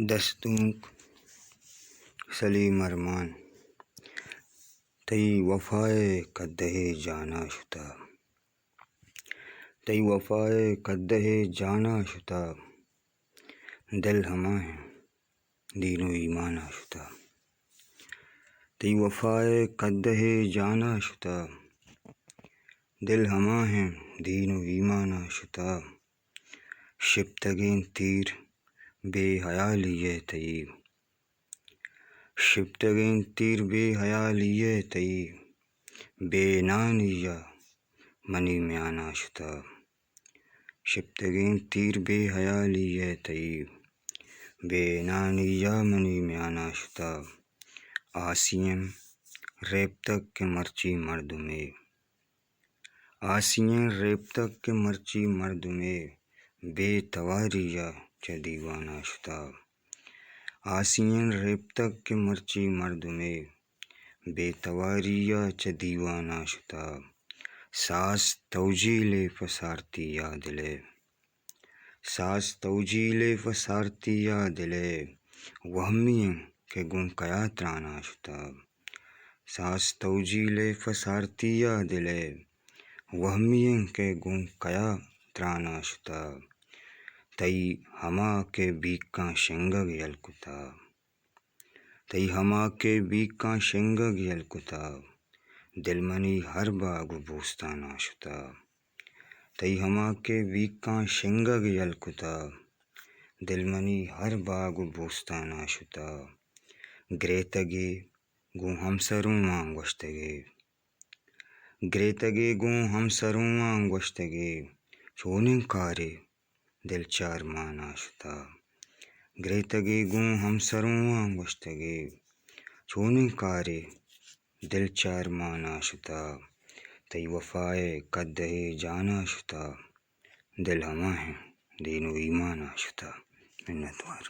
دستونک سلیم ارمان تئی وفائے قدہ جانا شتا، تئی وفائے قدہ جانا شتا، دل ہما ہیں دین و ایمانا شتا، تئی وفائے قدہ جانا شتا، دل ہما ہیں دین و ایمانا شتا، شبتگین تیر بے حیالیے تئی، شبتگین تیر بے حیالیے تئی، بے نانیہ منی میانا شتا، شبتگین تیر بے حیالیے تئی، بے نانیہ منی میانا شتا، آسیم ریبتک کے مرچی مردمے، آسیم ریبتک کے مرچی مردمے، بے تواریہ چہ دیوانہ شتا، آسین ریبتک کے مرچی مردمے، بے تواریہ چہ دیوانہ شتا، ساز توجیل فسارتی یا دلے، ساز توجیل فسارتی یا دلے، وہمیم کہ گم کیا ترانا شتا، ساز توجیل فسارتی یا دلے، وہمیم کہ گم کیا ترانا شتا، تئی ہما کہ بیکاں شنگگ یلکتا، تئی ہما کہ بیکاں شنگگ یلکتا، دل منی ہر باگ و بوستانا شتا، تئی ہما کہ بیکاں شنگگ یلکتا، دل منی ہر باگ و بوستانا شتا، گریتگے گوں ہمسروآں گوشتگے، گریتگے گوں ہمسروآں گوشتگے، چونیں کارے دل چار مانا شتا، گریتگے گوں ہمسروآں گوشتگے، چونیں کارے دل چار مانا شتا، تئی وفائے قدہ جانا شتا، دل ہما ہیں دین و ایمانا شتا۔ منت وار